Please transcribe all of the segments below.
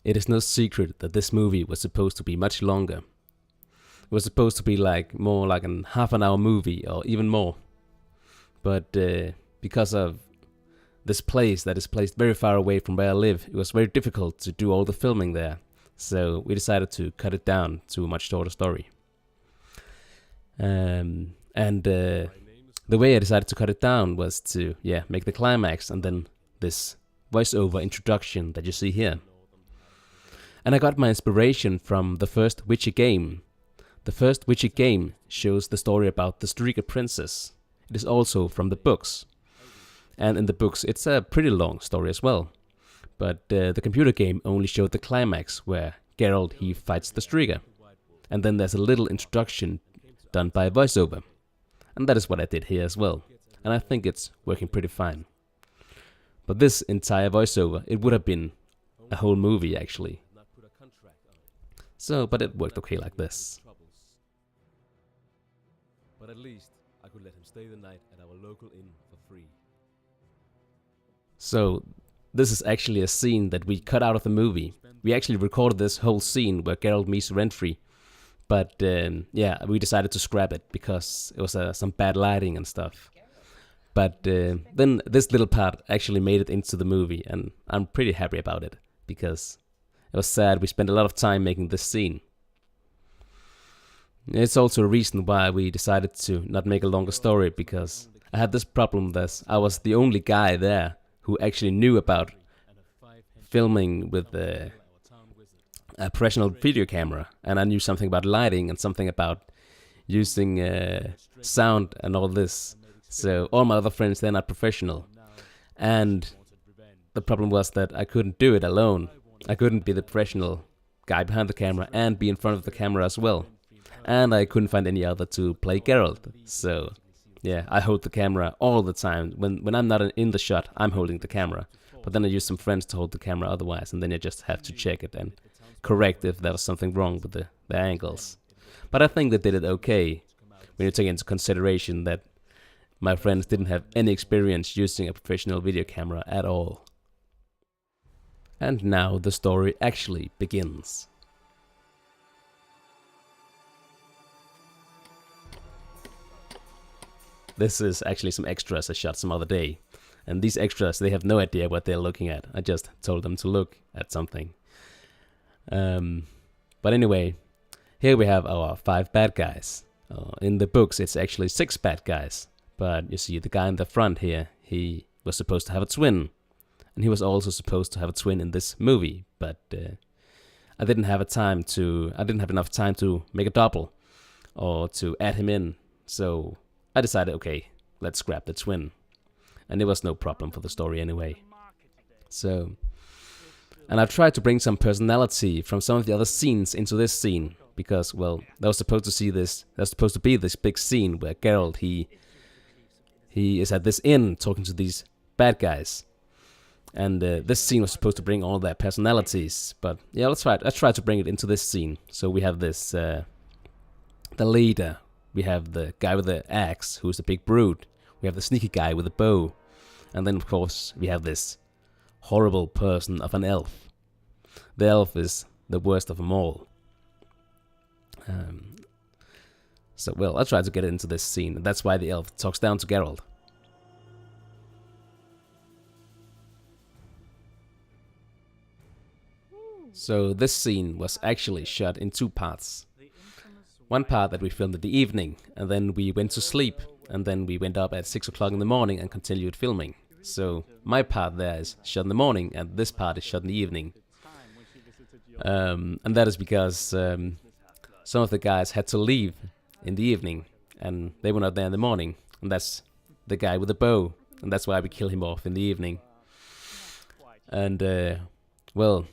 it is no secret that this movie was supposed to be much longer. It was supposed to be like more like a half an hour movie or even more. But because of this place that is placed very far away from where I live, it was very difficult to do all the filming there. So we decided to cut it down to a much shorter story. The way I decided to cut it down was to make the climax and then this voiceover introduction that you see here. And I got my inspiration from the first Witcher game. The first Witcher game shows the story about the Striga princess. It is also from the books. And in the books it's a pretty long story as well. But the computer game only showed the climax where Geralt he fights the Striga. And then there's a little introduction done by a voiceover. And that is what I did here as well. And I think it's working pretty fine. But this entire voiceover, it would have been a whole movie actually. So, but it worked okay like this. But at least I could let him stay the night at our local inn for free. So, this is actually a scene that we cut out of the movie. We actually recorded this whole scene where Geralt meets Renfri. But we decided to scrap it because it was some bad lighting and stuff. But then this little part actually made it into the movie, and I'm pretty happy about it because it was sad. We spent a lot of time making this scene. It's also a reason why we decided to not make a longer story, because I had this problem that I was the only guy there who actually knew about filming with a professional video camera, and I knew something about lighting and something about using sound and all this. So all my other friends, they're not professional, and the problem was that I couldn't do it alone. I couldn't be the professional guy behind the camera and be in front of the camera as well. And I couldn't find any other to play Geralt. So yeah, I hold the camera all the time. When I'm not in the shot, I'm holding the camera. But then I use some friends to hold the camera otherwise, and then you just have to check it and correct if there was something wrong with the angles. But I think they did it okay when you take into consideration that my friends didn't have any experience using a professional video camera at all. And now the story actually begins. This is actually some extras I shot some other day. And these extras, they have no idea what they're looking at. I just told them to look at something. But anyway, here we have our 5 bad guys. In the books it's actually 6 bad guys. But you see the guy in the front here, he was supposed to have a twin. And he was also supposed to have a twin in this movie. But I didn't have enough time to make a double or to add him in. So I decided, okay, let's scrap the twin. And it was no problem for the story anyway. So, and I've tried to bring some personality from some of the other scenes into this scene. Because, well, there was supposed to be this big scene where Geralt, he is at this inn talking to these bad guys. And this scene was supposed to bring all their personalities. But yeah, let's try to bring it into this scene. So we have this, the leader. We have the guy with the axe, who's the big brute. We have the sneaky guy with the bow. And then, of course, we have this horrible person of an elf. The elf is the worst of them all. So, well, I'll try to get into this scene. That's why the elf talks down to Geralt. So this scene was actually shot in 2 parts. One part that we filmed in the evening, and then we went to sleep, and then we went up at 6 o'clock in the morning and continued filming. So my part there is shot in the morning, and this part is shot in the evening. And that is because some of the guys had to leave in the evening, and they were not there in the morning. And that's the guy with the bow, and that's why we kill him off in the evening. And well,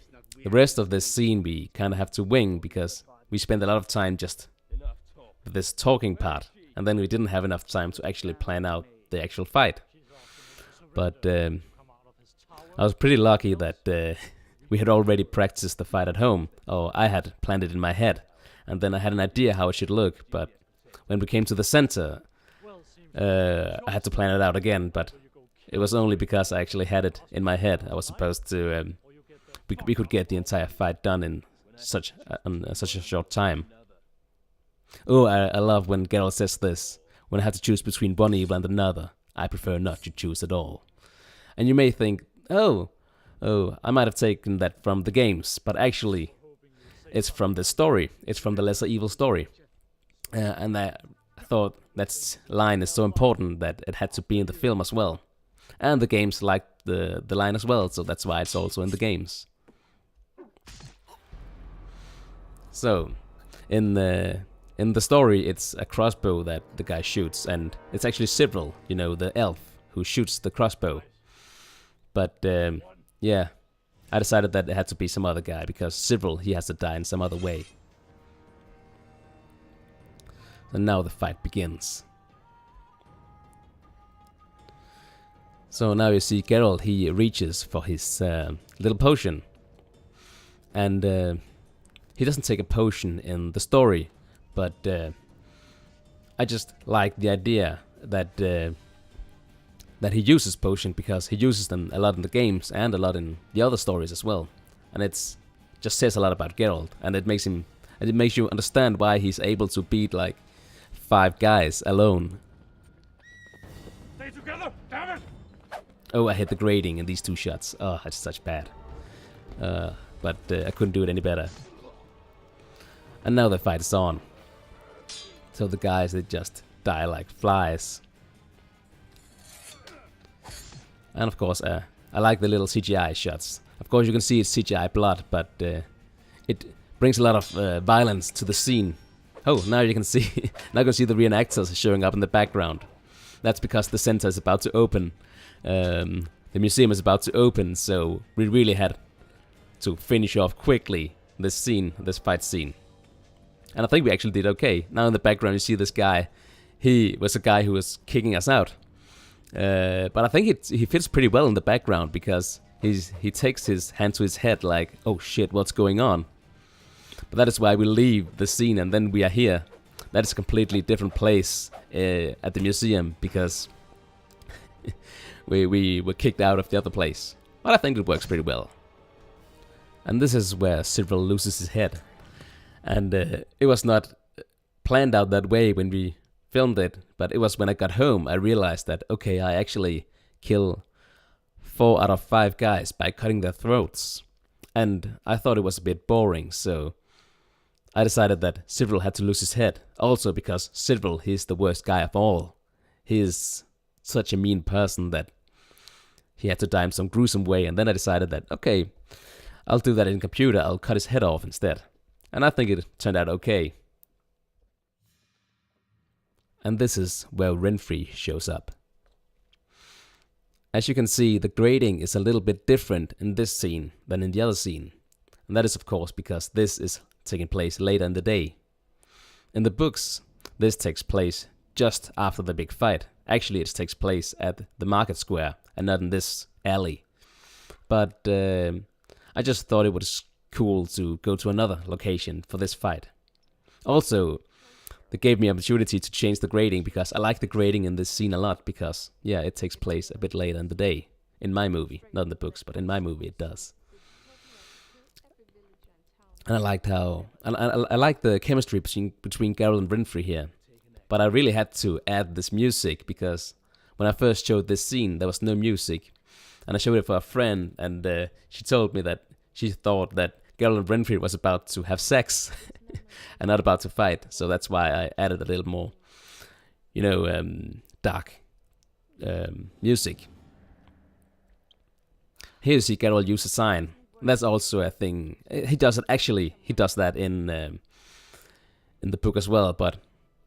the rest of this scene we kind of have to wing, because we spent a lot of time just with this talking part, and then we didn't have enough time to actually plan out the actual fight. But I was pretty lucky that we had already practiced the fight at home, or I had planned it in my head, and then I had an idea how it should look. But when we came to the center, I had to plan it out again, but it was only because I actually had it in my head. I was supposed to we could get the entire fight done in such such a short time. Oh, I love when Geralt says this. When I have to choose between one evil and another, I prefer not to choose at all. And you may think, oh, I might have taken that from the games, but actually, it's from the story. It's from the Lesser Evil story. And I thought that line is so important that it had to be in the film as well. And the games liked the line as well, so that's why it's also in the games. So, in the story, it's a crossbow that the guy shoots, and it's actually Cyril, you know, the elf, who shoots the crossbow. But, yeah, I decided that it had to be some other guy, because Cyril, he has to die in some other way. And now the fight begins. So now you see Geralt, he reaches for his little potion. And he doesn't take a potion in the story, but I just like the idea that that he uses potion, because he uses them a lot in the games and a lot in the other stories as well. And it's just says a lot about Geralt, and it makes you understand why he's able to beat like 5 guys alone. Stay together, damn it! Oh, I hit the grating in these 2 shots. Oh, that's such bad. But I couldn't do it any better. And now the fight is on. So the guys, they just die like flies. And of course, I like the little CGI shots. Of course, you can see it's CGI blood, but it brings a lot of violence to the scene. Oh, now you can see, now you can see the reenactors showing up in the background. That's because the center is about to open. The museum is about to open, so we really had to finish off quickly this scene, this fight scene. And I think we actually did okay. Now in the background you see this guy. He was a guy who was kicking us out. But I think he fits pretty well in the background, because he takes his hand to his head like, oh shit, what's going on? But that is why we leave the scene and then we are here. That is a completely different place at the museum, because we were kicked out of the other place. But I think it works pretty well. And this is where Cyril loses his head. And it was not planned out that way when we filmed it, but it was when I got home I realized that, okay, I actually kill 4 out of 5 guys by cutting their throats. And I thought it was a bit boring, so I decided that Cyril had to lose his head. Also because Cyril, he's the worst guy of all. He is such a mean person that he had to die in some gruesome way. And then I decided that, okay, I'll do that in computer. I'll cut his head off instead. And I think it turned out okay. And this is where Renfri shows up. As you can see, the grading is a little bit different in this scene than in the other scene. And that is of course because this is taking place later in the day. In the books, this takes place just after the big fight. Actually, it takes place at the market square and not in this alley. But I just thought it was cool to go to another location for this fight. Also, they gave me opportunity to change the grading because I like the grading in this scene a lot because, yeah, it takes place a bit later in the day. In my movie, not in the books, but in my movie it does. And I liked how... I like the chemistry between Geralt and Renfri here. But I really had to add this music because when I first showed this scene, there was no music. And I showed it for a friend, and she told me that she thought that Geralt and Renfri was about to have sex and not about to fight. So that's why I added a little more, dark music. Here you see Geralt use a sign. That's also a thing. He does it actually. He does that in the book as well. But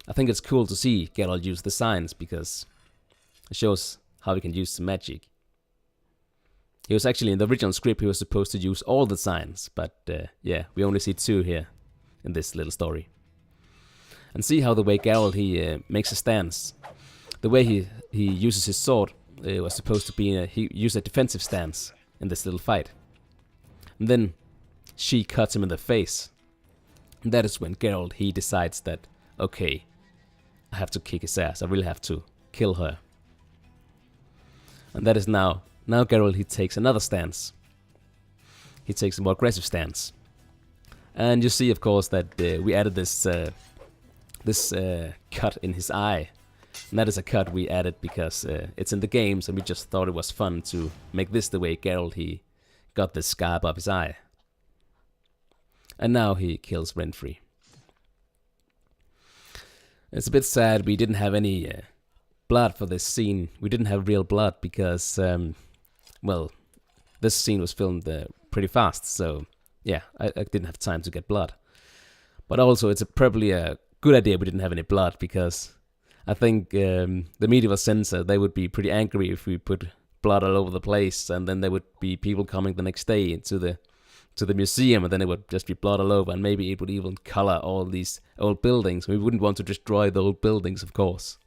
I think it's cool to see Geralt use the signs because it shows how he can use the magic. He was actually in the original script. He was supposed to use all the signs, but yeah, we only see 2 here in this little story. And see how the way Geralt he makes a stance. The way he uses his sword was supposed to be he used a defensive stance in this little fight. And then she cuts him in the face. And that is when Geralt, he decides that, okay, I have to kick his ass. I really have to kill her. And that is now Geralt, he takes another stance. he takes a more aggressive stance. And you see, of course, that we added this cut in his eye. And that is a cut we added because it's in the games, and we just thought it was fun to make this the way Geralt, he got this scar above his eye. And now he kills Renfri. It's a bit sad we didn't have any blood for this scene. We didn't have real blood because, well, this scene was filmed pretty fast, so yeah, I didn't have time to get blood. But also, it's probably a good idea we didn't have any blood, because I think the medieval censor, they would be pretty angry if we put blood all over the place, and then there would be people coming the next day to the museum, and then it would just be blood all over, and maybe it would even color all these old buildings. We wouldn't want to destroy the old buildings, of course.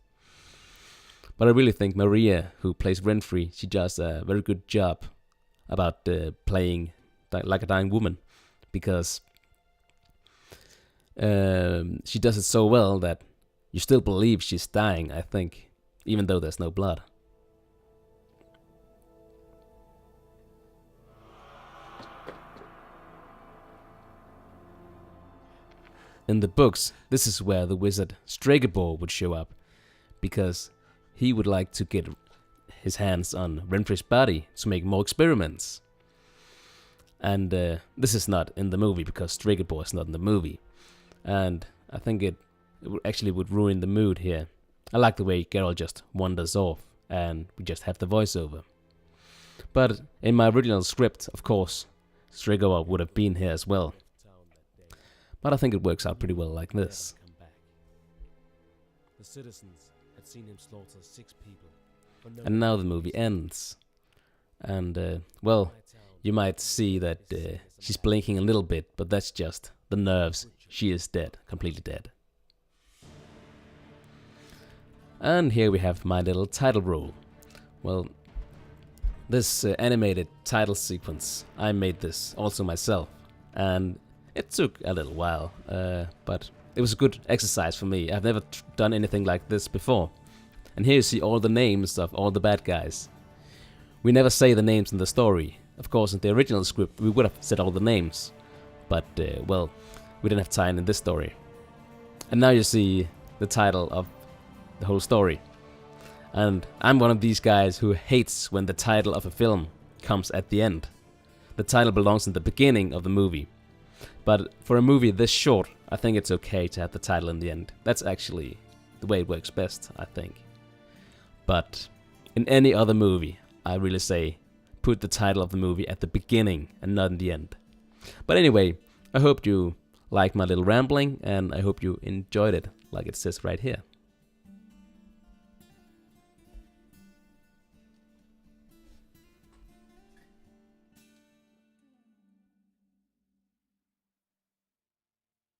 But I really think Maria, who plays Renfri, she does a very good job about playing like a dying woman, because she does it so well that you still believe she's dying, I think, even though there's no blood. In the books, this is where the wizard Stregobor would show up, because he would like to get his hands on Renfri's body to make more experiments. And this is not in the movie, because Stregobor is not in the movie. And I think it actually would ruin the mood here. I like the way Geralt just wanders off, and we just have the voiceover. But in my original script, of course, Stregobor would have been here as well. But I think it works out pretty well like this. The citizens had seen him slaughter 6 people. And now the movie ends. And, well, you might see that she's blinking a little bit, but that's just the nerves. She is dead, completely dead. And here we have my little title role. Well, this animated title sequence, I made this also myself. And it took a little while, but it was a good exercise for me. I've never done anything like this before. And here you see all the names of all the bad guys. We never say the names in the story. Of course, in the original script, we would have said all the names. But, well, we didn't have time in this story. And now you see the title of the whole story. And I'm one of these guys who hates when the title of a film comes at the end. The title belongs in the beginning of the movie. But for a movie this short, I think it's okay to have the title in the end. That's actually the way it works best, I think. But in any other movie, I really say put the title of the movie at the beginning and not in the end. But anyway, I hope you liked my little rambling, and I hope you enjoyed it, like it says right here.